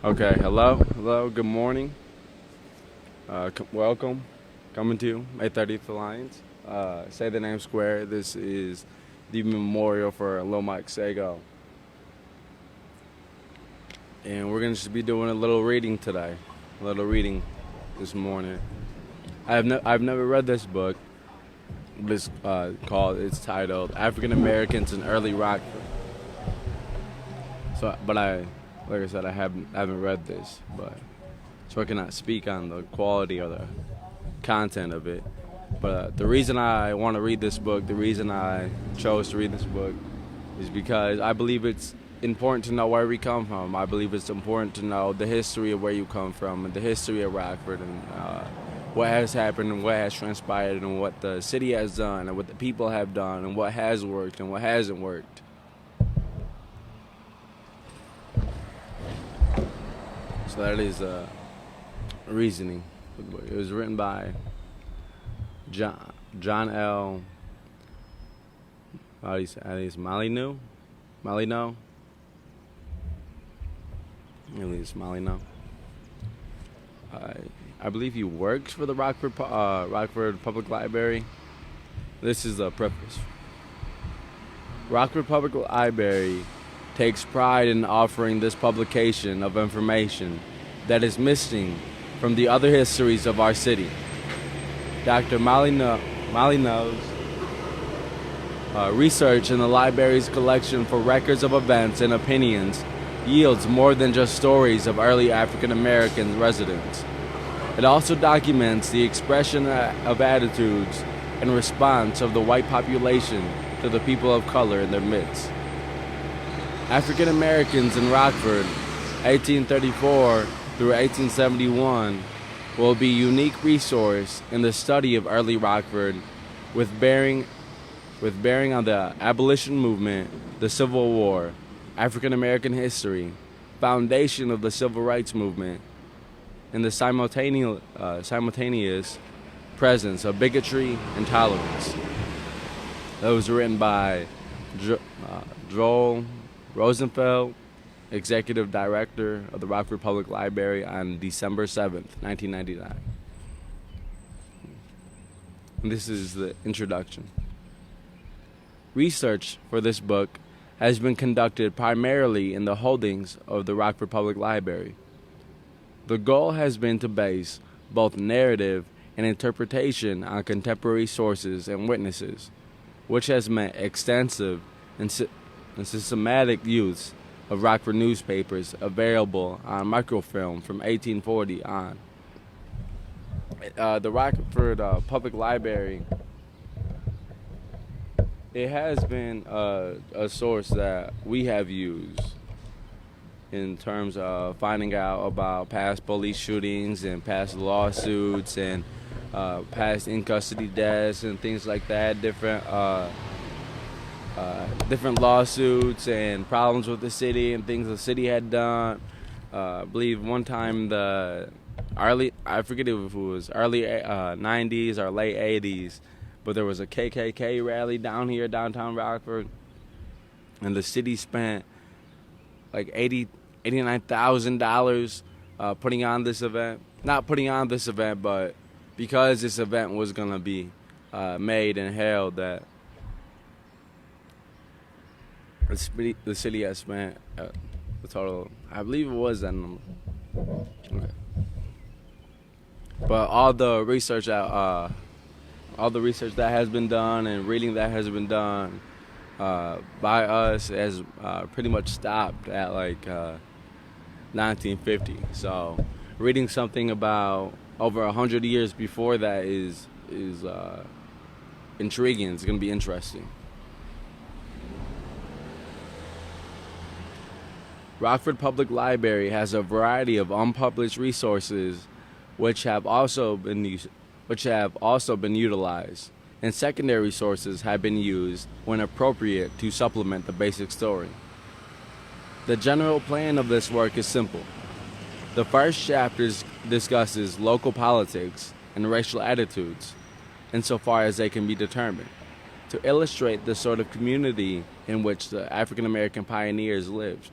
Okay, hello, good morning. Welcome. Coming to you, May 30th Alliance. Say the name square. This is the memorial for Lil Mike Sago. And we're going to just be doing a little reading today. A little reading this morning. I've never read this book. It's titled African Americans in Early Rockford. Like I said, I haven't read this, but so I cannot speak on the quality or the content of it. But the reason I want to read this book, the reason I chose to read this book, is because I believe it's important to know where we come from. I believe it's important to know the history of where you come from and the history of Rockford and what has happened and what has transpired and what the city has done and what the people have done and what has worked and what hasn't worked. So that is reasoning for the book. It was written by John L. How do you say? I think it's Molyneaux. Molyneaux. At least Molyneaux. I believe he works for the Rockford Public Library. This is the preface. Rockford Public Library takes pride in offering this publication of information that is missing from the other histories of our city. Dr. Molyneaux's research in the library's collection for records of events and opinions yields more than just stories of early African American residents. It also documents the expression of attitudes and response of the white population to the people of color in their midst. African Americans in Rockford, 1834 through 1871, will be a unique resource in the study of early Rockford with bearing on the abolition movement, the Civil War, African American history, foundation of the Civil Rights Movement, and the simultaneous presence of bigotry and tolerance. That was written by Joel Rosenfeld, Executive Director of the Rockford Public Library, on December 7th, 1999. And this is the introduction. Research for this book has been conducted primarily in the holdings of the Rockford Public Library. The goal has been to base both narrative and interpretation on contemporary sources and witnesses, which has meant extensive and systematic use of Rockford newspapers available on microfilm from 1840 on. The Rockford Public Library, it has been a source that we have used in terms of finding out about past police shootings and past lawsuits and past in-custody deaths and things like that, different lawsuits and problems with the city and things the city had done. I believe one time I forget if it was early 90s or late 80s, but there was a KKK rally down here, downtown Rockford, and the city spent like $89,000 putting on this event. Not putting on this event, but because this event was going to be made and held, that the city has spent the total, I believe it was that number. Okay. But all the research that has been done and reading that has been done by us has pretty much stopped at like 1950. So reading something about over 100 years before that is intriguing. It's going to be interesting. Rockford Public Library has a variety of unpublished resources which have also been utilized, and secondary sources have been used when appropriate to supplement the basic story. The general plan of this work is simple. The first chapter discusses local politics and racial attitudes, insofar as they can be determined, to illustrate the sort of community in which the African American pioneers lived.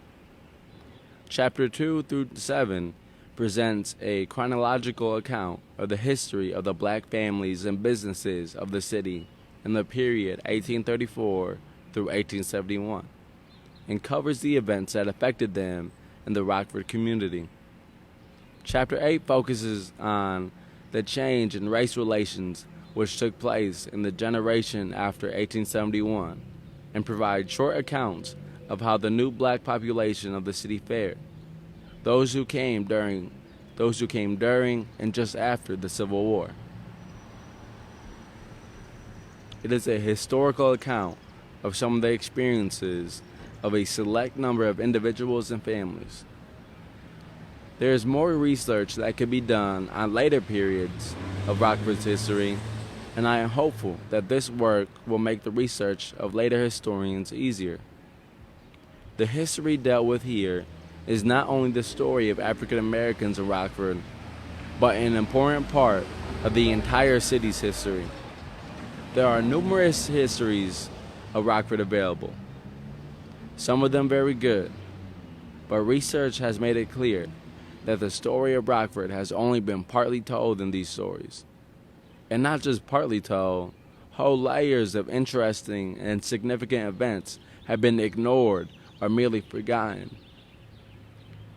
Chapter 2 through 7 presents a chronological account of the history of the black families and businesses of the city in the period 1834 through 1871 and covers the events that affected them in the Rockford community. Chapter 8 focuses on the change in race relations which took place in the generation after 1871 and provides short accounts of how the new black population of the city fared, those who came during and just after the Civil War. It is a historical account of some of the experiences of a select number of individuals and families. There is more research that could be done on later periods of Rockford's history, and I am hopeful that this work will make the research of later historians easier. The history dealt with here is not only the story of African Americans in Rockford, but an important part of the entire city's history. There are numerous histories of Rockford available, some of them very good, but research has made it clear that the story of Rockford has only been partly told in these stories. And not just partly told, whole layers of interesting and significant events have been ignored or merely forgotten.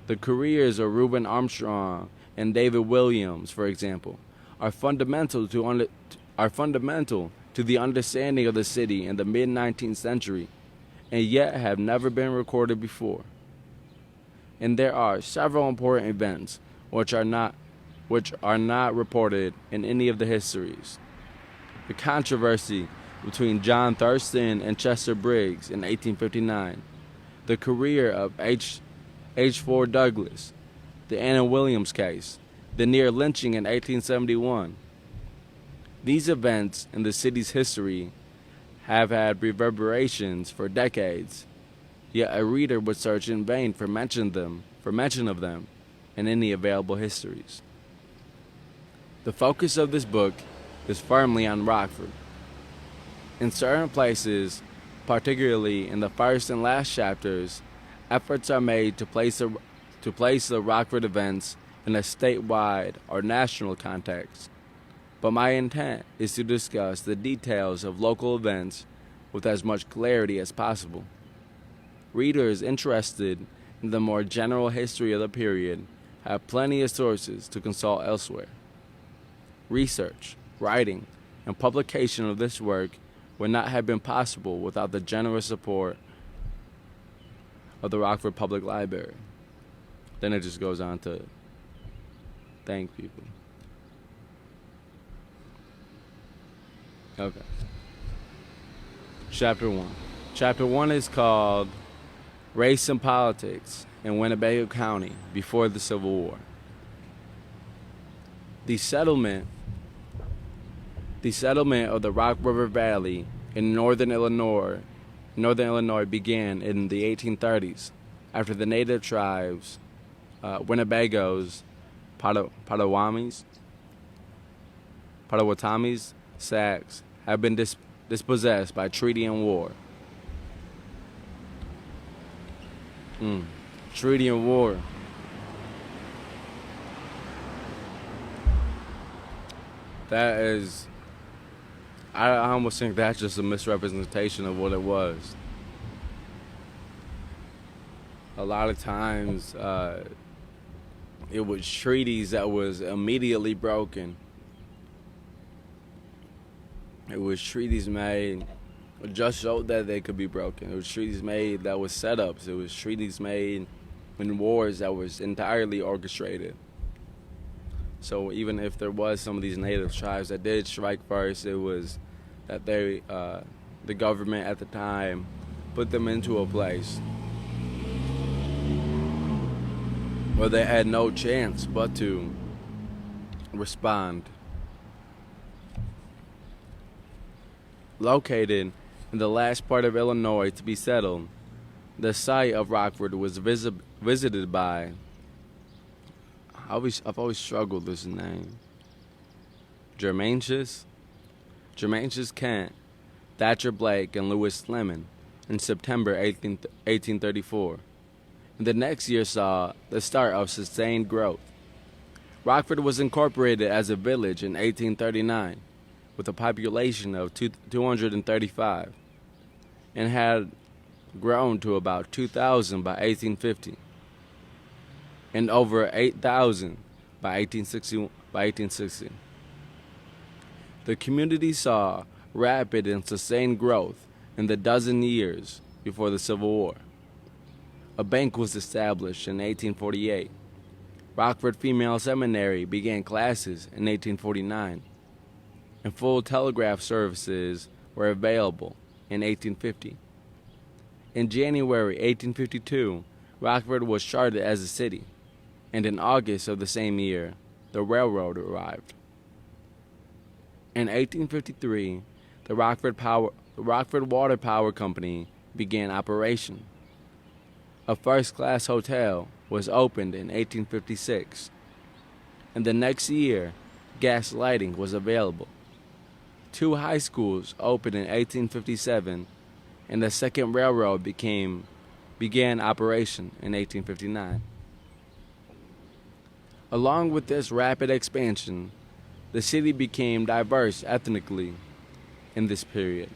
The careers of Reuben Armstrong and David Williams, for example, are fundamental to the understanding of the city in the mid-19th century, and yet have never been recorded before. And there are several important events which are not reported in any of the histories. The controversy between John Thurston and Chester Briggs in 1859, the career of H. Douglas, the Anna Williams case, the near lynching in 1871. These events in the city's history have had reverberations for decades, yet a reader would search in vain for mention of them in any available histories. The focus of this book is firmly on Rockford. In certain places, particularly in the first and last chapters, efforts are made to place the Rockford events in a statewide or national context. But my intent is to discuss the details of local events with as much clarity as possible. Readers interested in the more general history of the period have plenty of sources to consult elsewhere. Research, writing, and publication of this work would not have been possible without the generous support of the Rockford Public Library. Then it just goes on to thank people. Okay. Chapter 1. Chapter 1 is called Race and Politics in Winnebago County Before the Civil War. The settlement of the Rock River Valley in northern Illinois began in the 1830s after the native tribes, Winnebagos, Potawatomis, Sacs, have been dispossessed by treaty and war. Treaty and war. That is, I almost think that's just a misrepresentation of what it was. A lot of times, it was treaties that was immediately broken. It was treaties made just so that they could be broken. It was treaties made that was setups. It was treaties made in wars that was entirely orchestrated. So even if there was some of these native tribes that did strike first, it was that the government at the time put them into a place where they had no chance but to respond. Located in the last part of Illinois to be settled, the site of Rockford was visited by, I've always struggled with this name, Germancius Kent, Thatcher Blake, and Lewis Lemon in September 1834. and the next year saw the start of sustained growth. Rockford was incorporated as a village in 1839 with a population of 235 and had grown to about 2,000 by 1850 and over 8,000 by 1860. The community saw rapid and sustained growth in the dozen years before the Civil War. A bank was established in 1848. Rockford Female Seminary began classes in 1849, and full telegraph services were available in 1850. In January 1852, Rockford was chartered as a city, and in August of the same year, the railroad arrived. In 1853, the Rockford Water Power Company began operation. A first-class hotel was opened in 1856, and the next year, gas lighting was available. 2 high schools opened in 1857, and the second railroad began operation in 1859. Along with this rapid expansion, the city became diverse ethnically in this period.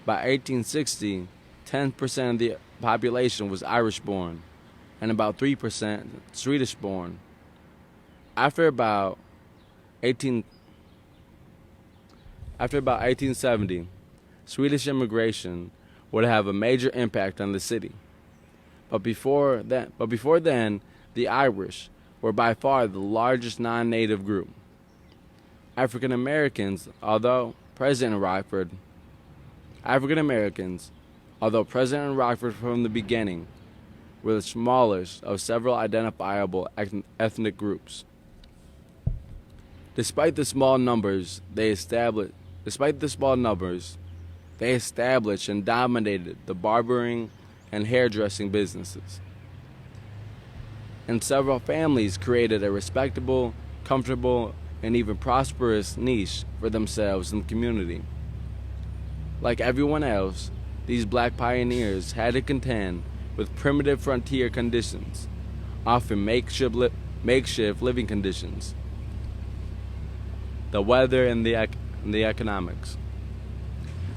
By 1860, 10% of the population was Irish-born, and about 3% Swedish-born. After about 1870, Swedish immigration would have a major impact on the city. But before then, the Irish were by far the largest non-native group. African Americans, although present in Rockford from the beginning, were the smallest of several identifiable ethnic groups. Despite the small numbers, they established and dominated the barbering and hairdressing businesses. And several families created a respectable, comfortable, and even prosperous niche for themselves in the community. Like everyone else, these black pioneers had to contend with primitive frontier conditions, often makeshift living conditions, the weather, and the economics.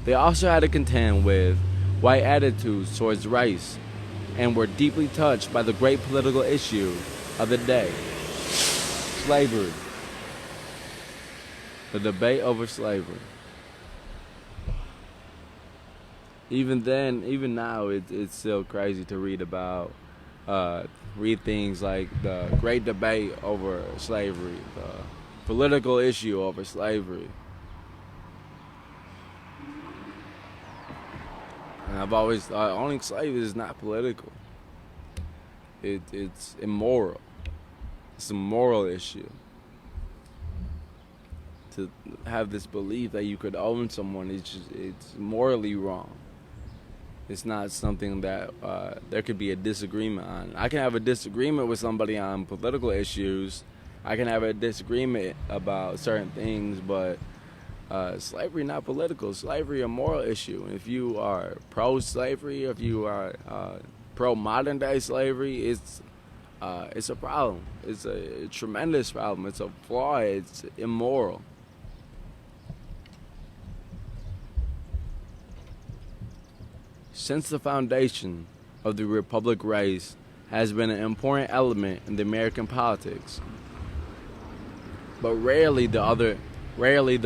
They also had to contend with white attitudes towards race and were deeply touched by the great political issue of the day, slavery, the debate over slavery. Even now, it's still crazy to read things like the great debate over slavery, the political issue over slavery. And I've always thought owning slaves is not political. It's immoral. It's a moral issue. To have this belief that you could own someone, it's morally wrong. It's not something that there could be a disagreement on. I can have a disagreement with somebody on political issues. I can have a disagreement about certain things, but slavery not political. Slavery a moral issue. If you are pro-slavery, if you are pro-modern day slavery, it's a problem. It's a tremendous problem. It's a flaw. It's immoral. Since the foundation of the Republic, race has been an important element in the American politics, but rarely the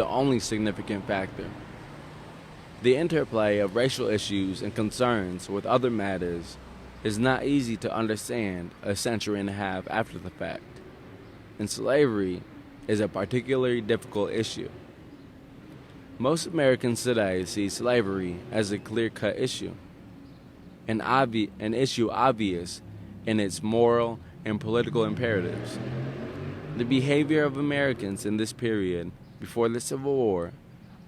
only significant factor. The interplay of racial issues and concerns with other matters is not easy to understand a century and a half after the fact, and slavery is a particularly difficult issue. Most Americans today see slavery as a clear-cut issue, an issue obvious in its moral and political imperatives. The behavior of Americans in this period, before the Civil War,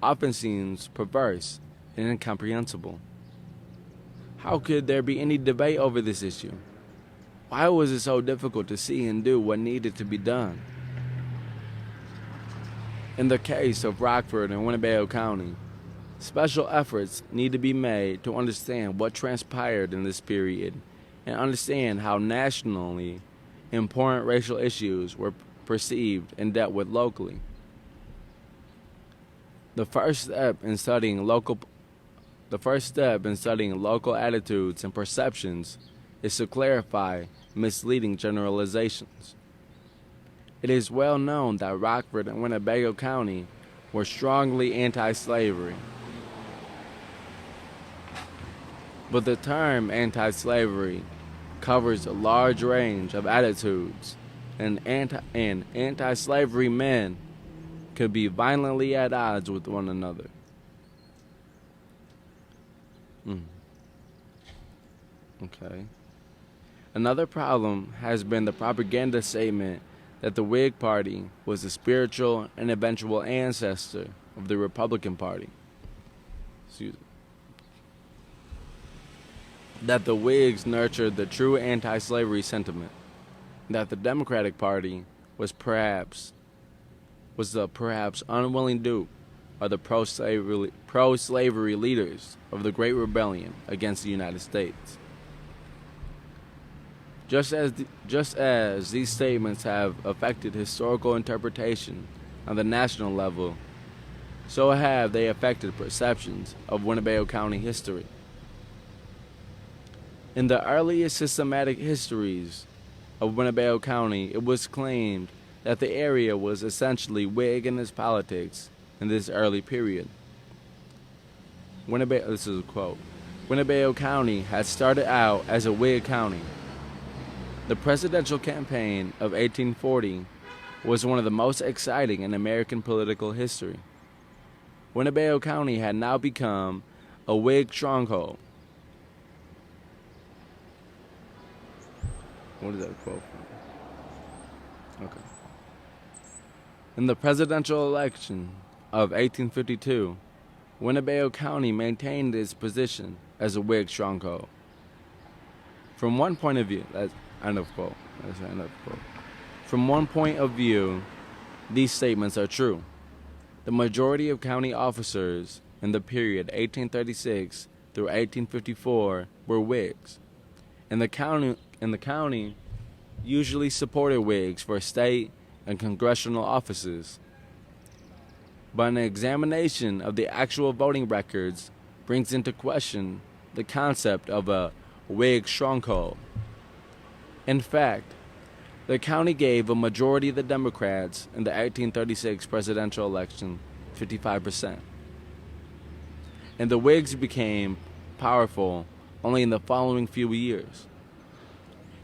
often seems perverse and incomprehensible. How could there be any debate over this issue? Why was it so difficult to see and do what needed to be done? In the case of Rockford and Winnebago County, special efforts need to be made to understand what transpired in this period and understand how nationally important racial issues were perceived and dealt with locally. The first step in studying local attitudes and perceptions is to clarify misleading generalizations. It is well known that Rockford and Winnebago County were strongly anti-slavery. But the term anti-slavery covers a large range of attitudes, and anti-slavery men could be violently at odds with one another. Okay. Another problem has been the propaganda statement that the Whig Party was the spiritual and eventual ancestor of the Republican Party. Excuse me. That the Whigs nurtured the true anti-slavery sentiment. That the Democratic Party was the perhaps unwilling dupe of the pro-slavery leaders of the Great Rebellion against the United States. Just as these statements have affected historical interpretation on the national level, so have they affected perceptions of Winnebago County history. In the earliest systematic histories of Winnebago County, it was claimed that the area was essentially Whig in its politics in this early period. This is a quote. Winnebago County had started out as a Whig county. The presidential campaign of 1840 was one of the most exciting in American political history. Winnebago County had now become a Whig stronghold. What is that quote from? Okay. In the presidential election of 1852, Winnebago County maintained its position as a Whig stronghold. From one point of view, that's end of quote. From one point of view, these statements are true. The majority of county officers in the period 1836 through 1854 were Whigs, and the county usually supported Whigs for state and congressional offices. But an examination of the actual voting records brings into question the concept of a Whig stronghold. In fact, the county gave a majority of the Democrats in the 1836 presidential election 55%. And the Whigs became powerful only in the following few years.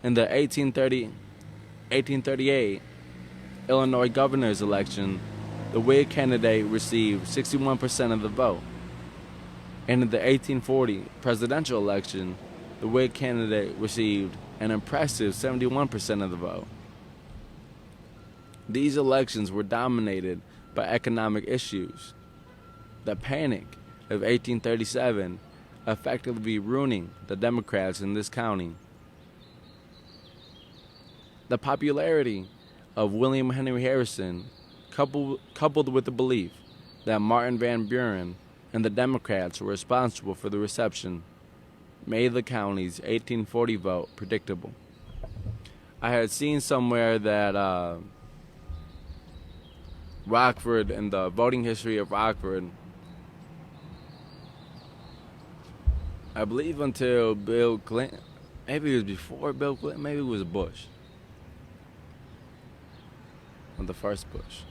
In the 1838 Illinois governor's election, the Whig candidate received 61% of the vote. And in the 1840 presidential election, the Whig candidate received an impressive 71% of the vote. These elections were dominated by economic issues. The Panic of 1837 effectively ruining the Democrats in this county. The popularity of William Henry Harrison, coupled with the belief that Martin Van Buren and the Democrats were responsible for the reception, made the county's 1840 vote predictable. I had seen somewhere that Rockford, and the voting history of Rockford, I believe until Bill Clinton, maybe it was before Bill Clinton, maybe it was Bush. The first Bush.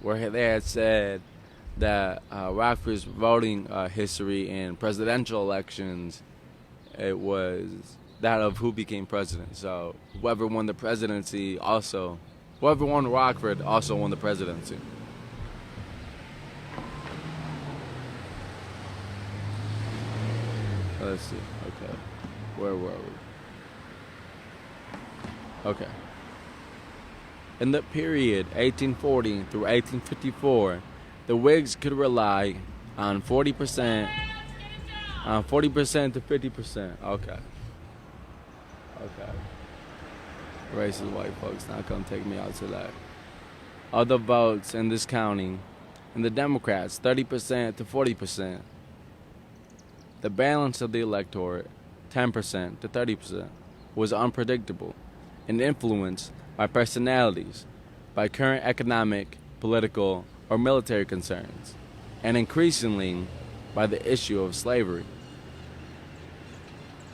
Where they had said that Rockford's voting history in presidential elections, it was that of who became president. So whoever won the presidency whoever won Rockford also won the presidency. Let's see. Okay. Where were we? Okay. In the period 1840 through 1854, the Whigs could rely on 40% to 50%. Okay. Racist white folks not gonna take me out to that. Other votes in this county, and the Democrats 30% to 40%. The balance of the electorate 10% to 30%, was unpredictable and influenced by personalities, by current economic, political, or military concerns, and increasingly by the issue of slavery.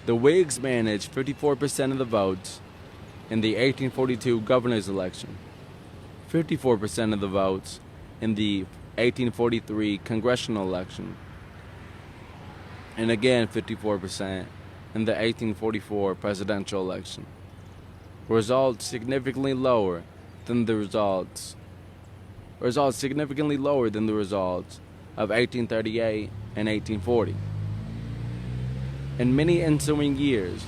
The Whigs managed 54% of the votes in the 1842 governor's election, 54% of the votes in the 1843 congressional election, and again 54% in the 1844 presidential election. Results significantly lower than the results of 1838 and 1840. In many ensuing years,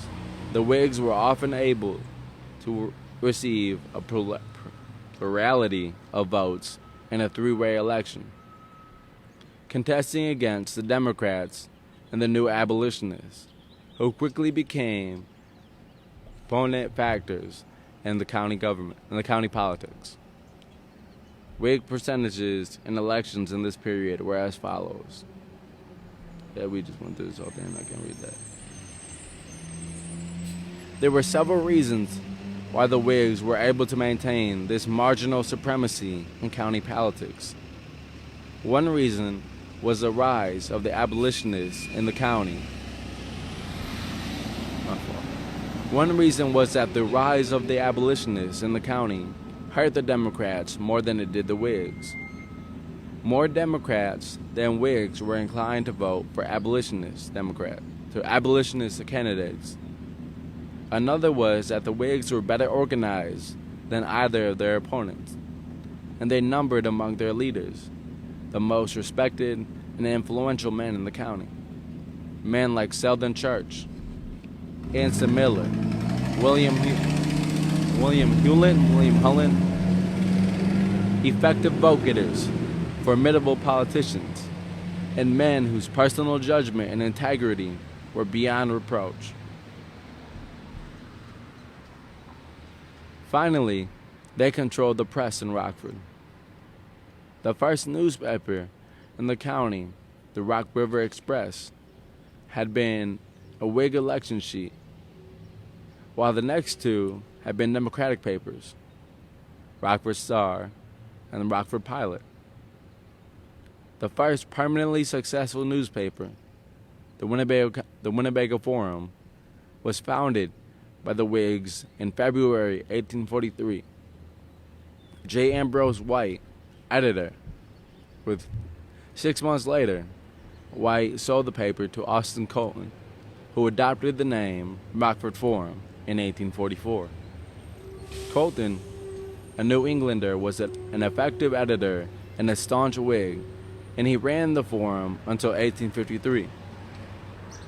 the Whigs were often able to receive a plurality of votes in a three-way election, contesting against the Democrats and the new abolitionists, who quickly became opponent factors in the county government and the county politics. Whig percentages in elections in this period were as follows. Yeah, we just went through this whole thing. I can't read that. There were several reasons why the Whigs were able to maintain this marginal supremacy in county politics. One reason was the rise of the abolitionists in the county. One reason was that the rise of the abolitionists in the county hurt the Democrats more than it did the Whigs. More Democrats than Whigs were inclined to vote for abolitionist candidates. Another was that the Whigs were better organized than either of their opponents, and they numbered among their leaders the most respected and influential men in the county. Men like Selden Church, Anson Miller, William Hullen, effective vote-getters, formidable politicians, and men whose personal judgment and integrity were beyond reproach. Finally, they controlled the press in Rockford. The first newspaper in the county, the Rock River Express, had been a Whig election sheet, while the next two had been Democratic papers, Rockford Star and the Rockford Pilot. The first permanently successful newspaper, the Winnebago Forum, was founded by the Whigs in February 1843. J. Ambrose White, editor. With 6 months later, White sold the paper to Austin Colton, who adopted the name Rockford Forum in 1844. Colton, a New Englander, was an effective editor and a staunch Whig, and he ran the Forum until 1853,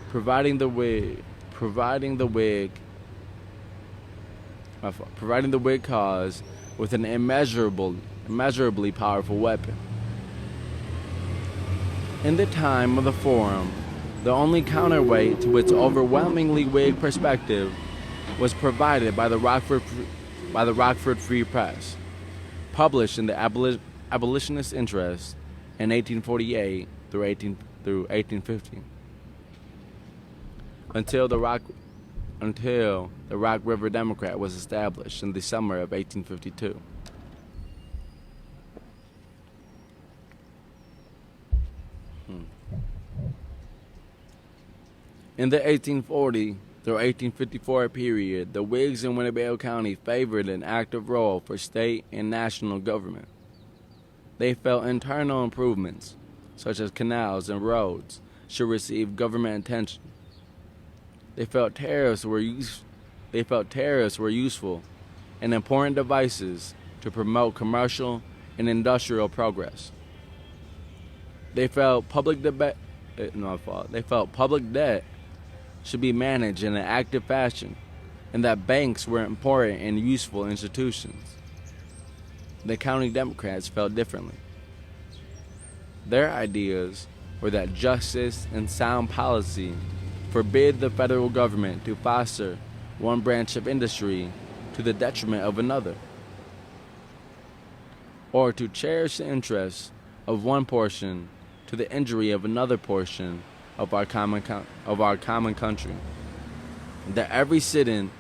providing the Whig cause with an immeasurably powerful weapon. In the time of the Forum, the only counterweight to its overwhelmingly Whig perspective was provided by the Rockford Free Press, published in the abolitionist interest in 1848 through 1850, until the Rock River Democrat was established in the summer of 1852. In the 1840 through 1854 period, the Whigs in Winnebago County favored an active role for state and national government. They felt internal improvements, such as canals and roads, should receive government attention. They felt tariffs were useful and important devices to promote commercial and industrial progress. They felt public debt should be managed in an active fashion, and that banks were important and useful institutions. The county Democrats felt differently. Their ideas were that justice and sound policy forbid the federal government to foster one branch of industry to the detriment of another, or to cherish the interests of one portion to the injury of another portion of our common country. that every citizen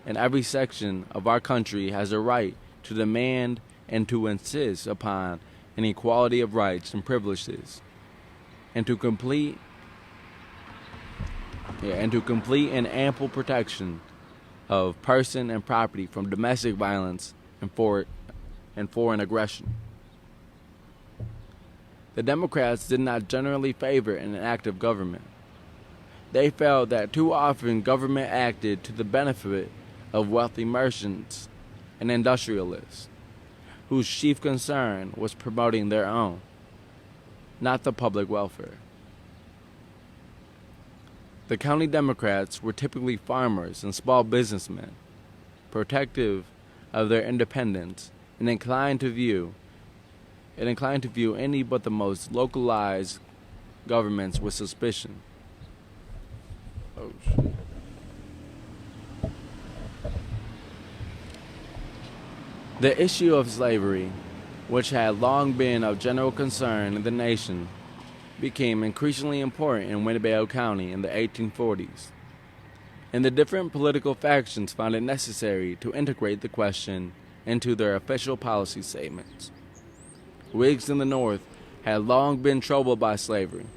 in every section of our country has a right to demand and to insist upon an equality of rights and privileges, and to complete an ample protection of person and property from domestic violence and foreign aggression. The Democrats did not generally favor an active government. They felt that too often government acted to the benefit of wealthy merchants and industrialists, whose chief concern was promoting their own, not the public welfare. The county Democrats were typically farmers and small businessmen, protective of their independence and inclined to view any but the most localized governments with suspicion. Oh, shit. The issue of slavery, which had long been of general concern in the nation, became increasingly important in Winnebago County in the 1840s, and the different political factions found it necessary to integrate the question into their official policy statements. Whigs in the North had long been troubled by slavery,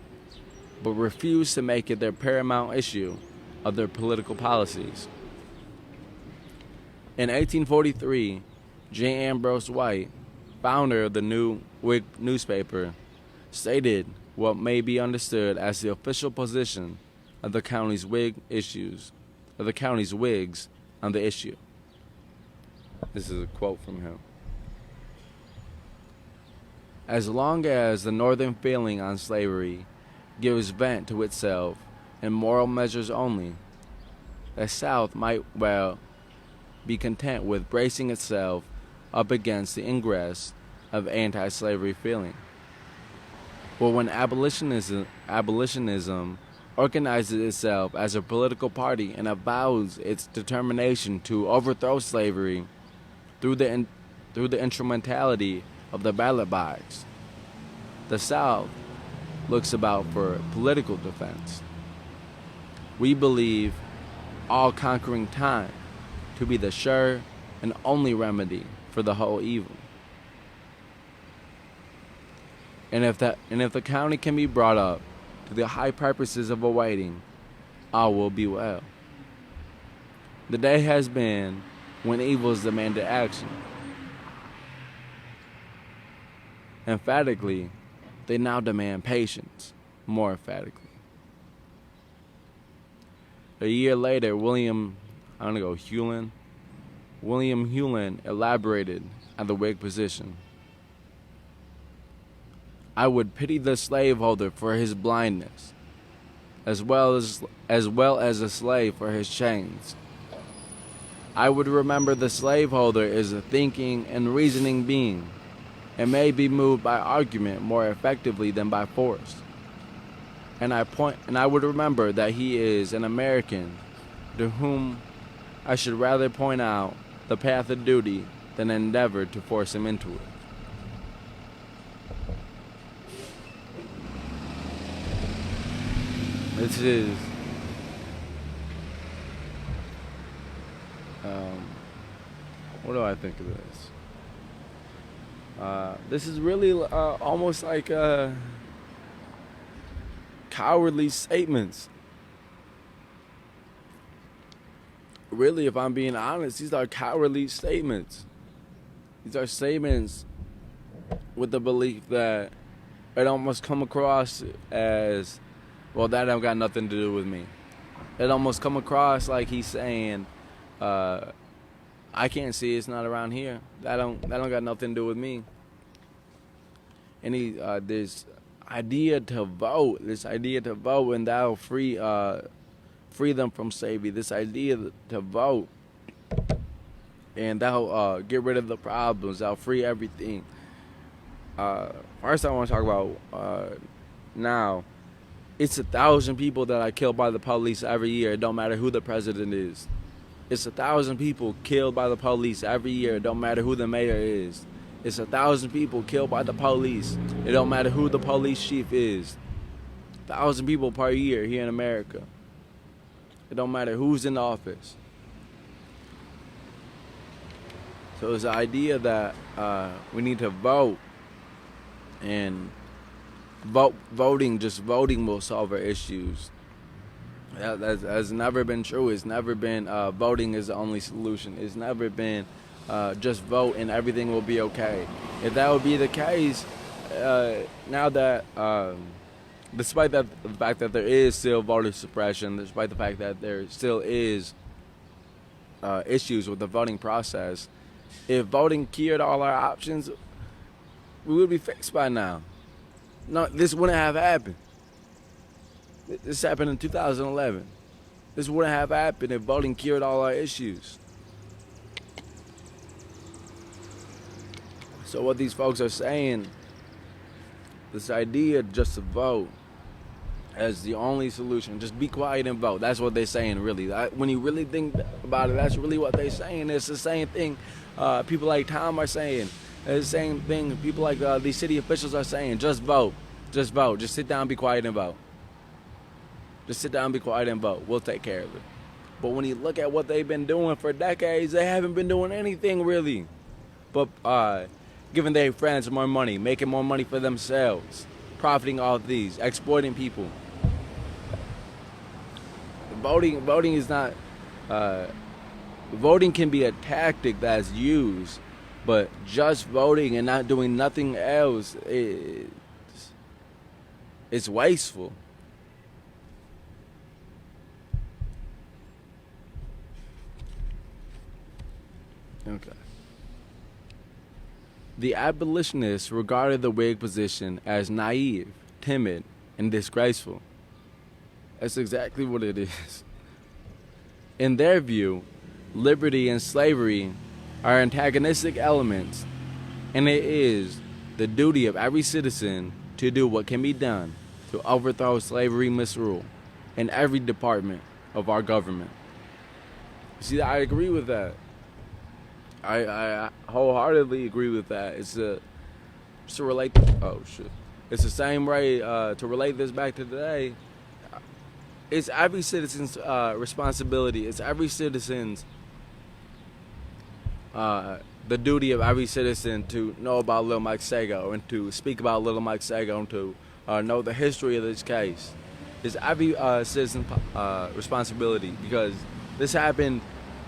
but refused to make it their paramount issue of their political policies. In 1843, J. Ambrose White, founder of the New Whig newspaper, stated what may be understood as the official position of the county's Whigs on the issue. This is a quote from him. As long as the Northern feeling on slavery gives vent to itself in moral measures only, the South might well be content with bracing itself up against the ingress of anti-slavery feeling. But when abolitionism organizes itself as a political party and avows its determination to overthrow slavery through the instrumentality of the ballot box, the South looks about for political defense. We believe all-conquering time to be the sure and only remedy for the whole evil. And if the county can be brought up to the high purposes of awaiting, all will be well. The day has been when evils demanded action. Emphatically, they now demand patience, more emphatically. A year later, William Hewlin elaborated on the Whig position. I would pity the slaveholder for his blindness, as well as the slave for his chains. I would remember the slaveholder is a thinking and reasoning being, and may be moved by argument more effectively than by force. And I would remember that he is an American, to whom I should rather point out the path of duty than endeavor to force him into it. This is what do I think of this? This is really almost like cowardly statements. Really, if I'm being honest, these are cowardly statements. These are statements with the belief that it almost come across as, well, that don't got nothing to do with me. It almost come across like he's saying, I can't see, it's not around here. That don't got nothing to do with me. And this idea to vote, and that'll free them from slavery. This idea to vote, and that'll get rid of the problems. That'll free everything. First, I want to talk about now. It's 1,000 people that are killed by the police every year. It don't matter who the president is. It's 1,000 people killed by the police every year. It don't matter who the mayor is. It's 1,000 people killed by the police. It don't matter who the police chief is. 1,000 people per year here in America. It don't matter who's in office. So it's the idea that we need to vote, and just voting will solve our issues. That's never been true. It's never been voting is the only solution. It's never been just vote and everything will be okay. If that would be the case, now that despite the fact that there is still voter suppression, despite the fact that there still is issues with the voting process, if voting cured all our options, we would be fixed by now. No, this wouldn't have happened. This happened in 2011. This wouldn't have happened if voting cured all our issues. So what these folks are saying, this idea just to vote as the only solution, just be quiet and vote. That's what they're saying, really. When you really think about it, that's really what they're saying. It's the same thing people like Tom are saying. It's the same thing people like these city officials are saying. Just vote. Just vote. Just sit down, be quiet, and vote. Just sit down, be quiet, and vote. We'll take care of it. But when you look at what they've been doing for decades, they haven't been doing anything, really. But giving their friends more money, making more money for themselves, profiting off these, exploiting people. Voting is not. Voting can be a tactic that's used, but just voting and not doing nothing else it's wasteful. Okay. The abolitionists regarded the Whig position as naive, timid, and disgraceful. That's exactly what it is. In their view, liberty and slavery are antagonistic elements, and it is the duty of every citizen to do what can be done to overthrow slavery misrule in every department of our government. See, I agree with that. I wholeheartedly agree with that. It's to relate. Oh shit! It's the same way to relate this back to today. It's every citizen's responsibility. It's every citizen's the duty of every citizen to know about Little Mike Sago and to speak about Little Mike Sago and to know the history of this case. It's every citizen's responsibility, because this happened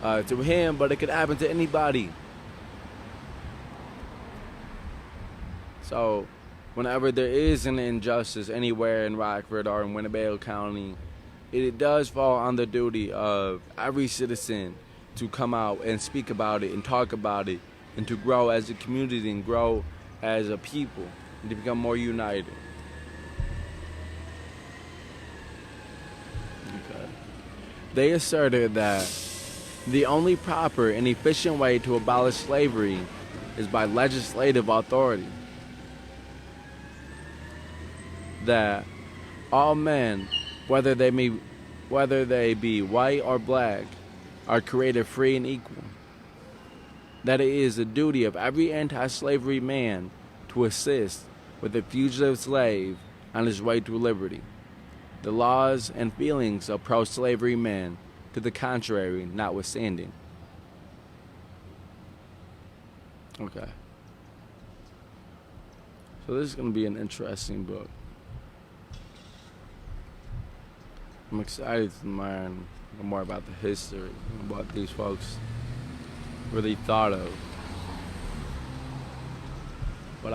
to him, but it could happen to anybody. So, whenever there is an injustice anywhere in Rockford or in Winnebago County, it does fall on the duty of every citizen to come out and speak about it and talk about it and to grow as a community and grow as a people and to become more united. Okay. They asserted that the only proper and efficient way to abolish slavery is by legislative authority. That all men, whether they be white or black, are created free and equal. That it is the duty of every anti-slavery man to assist with the fugitive slave on his way to liberty. The laws and feelings of pro-slavery men, to the contrary, notwithstanding. Okay. So this is going to be an interesting book. I'm excited to learn more about the history and what these folks really thought of. But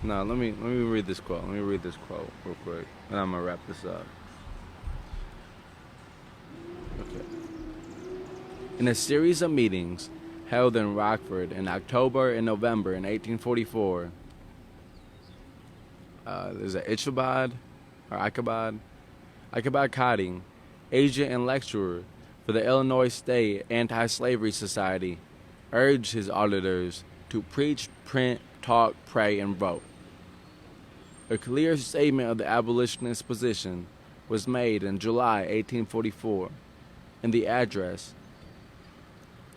no, let me read this quote. Let me read this quote real quick, and I'm gonna wrap this up. Okay. In a series of meetings held in Rockford in October and November in 1844, there's an Ichabod Cotting, agent and lecturer for the Illinois State Anti-Slavery Society, urged his auditors to preach, print, talk, pray, and vote. A clear statement of the abolitionist position was made in July 1844 in the address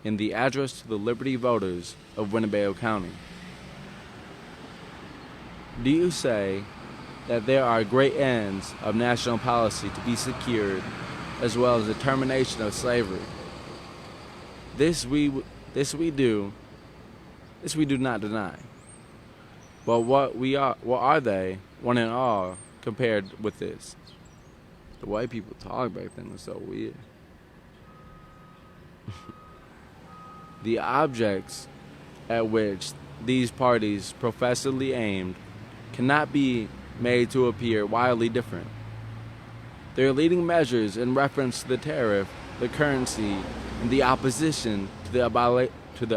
to the Liberty voters of Winnebago County. Do you say that there are great ends of national policy to be secured, as well as the termination of slavery. This we do not deny. But what are they, one and all, compared with this? The way people talk back then was so weird. The objects at which these parties professedly aimed cannot be made to appear wildly different. Their leading measures in reference to the tariff, the currency, and the opposition to the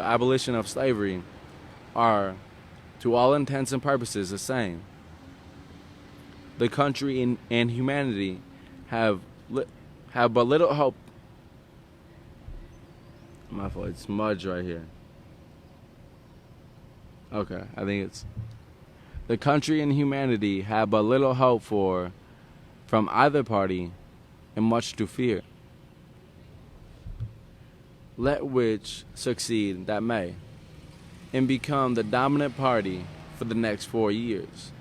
abolition of slavery are, to all intents and purposes, the same. The country and humanity have but little hope. My fault, it's smudge right here. Okay, I think it's... The country and humanity have but little hope from either party, and much to fear. Let which succeed that may, and become the dominant party for the next 4 years.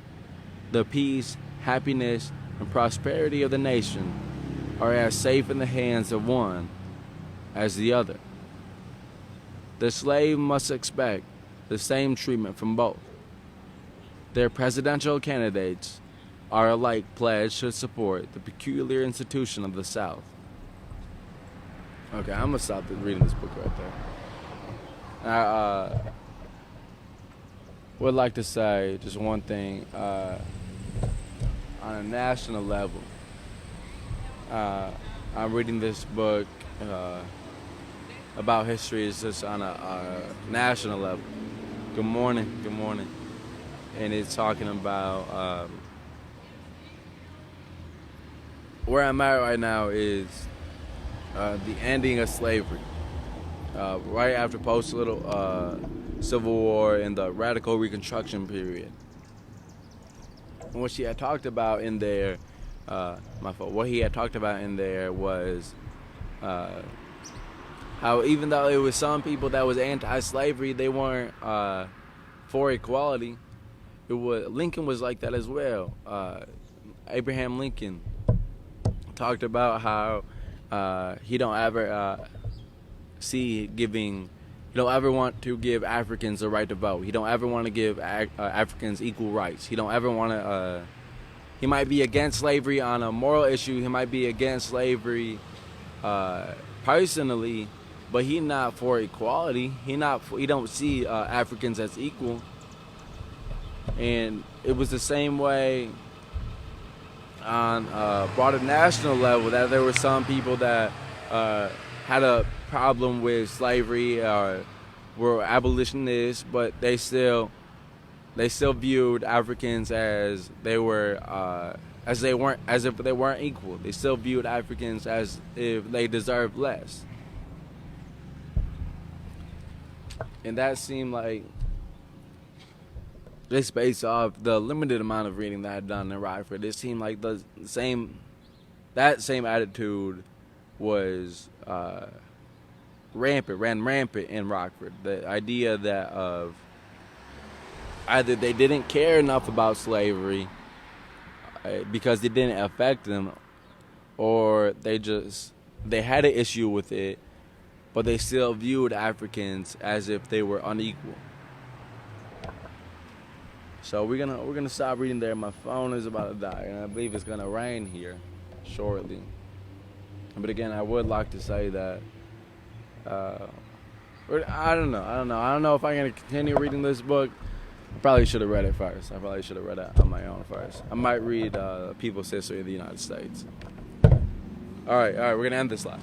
The peace, happiness, and prosperity of the nation are as safe in the hands of one as the other. The slave must expect the same treatment from both. Their presidential candidates are alike pledged to support the peculiar institution of the South. Okay, I'm going to stop reading this book right there. I would like to say just one thing. On a national level, I'm reading this book about history. It's just on a national level. Good morning. And it's talking about where I'm at right now is the ending of slavery. Right after post-Civil War and the radical Reconstruction period. And what she had talked about in there, what he had talked about in there was how even though it was some people that was anti-slavery, they weren't for equality. Lincoln was like that as well. Abraham Lincoln talked about how he don't ever he don't ever want to give Africans the right to vote. He don't ever want to give Africans equal rights. He don't ever want to. He might be against slavery on a moral issue. He might be against slavery personally, but he not for equality. He don't see Africans as equal. And it was the same way on a broader national level, that there were some people that had a problem with slavery or were abolitionists, but they still viewed Africans as if they weren't equal. They still viewed Africans as if they deserved less. And that seemed like, just based off the limited amount of reading that I'd done in Rockford, it seemed like that same attitude was ran rampant in Rockford. The idea that of either they didn't care enough about slavery because it didn't affect them, or they had an issue with it, but they still viewed Africans as if they were unequal. So we're gonna stop reading there. My phone is about to die, and I believe it's gonna rain here shortly. But again, I would like to say that I don't know if I'm gonna continue reading this book. I probably should have read it first. I probably should have read it on my own first. I might read People's History of the United States. All right, we're gonna end this live.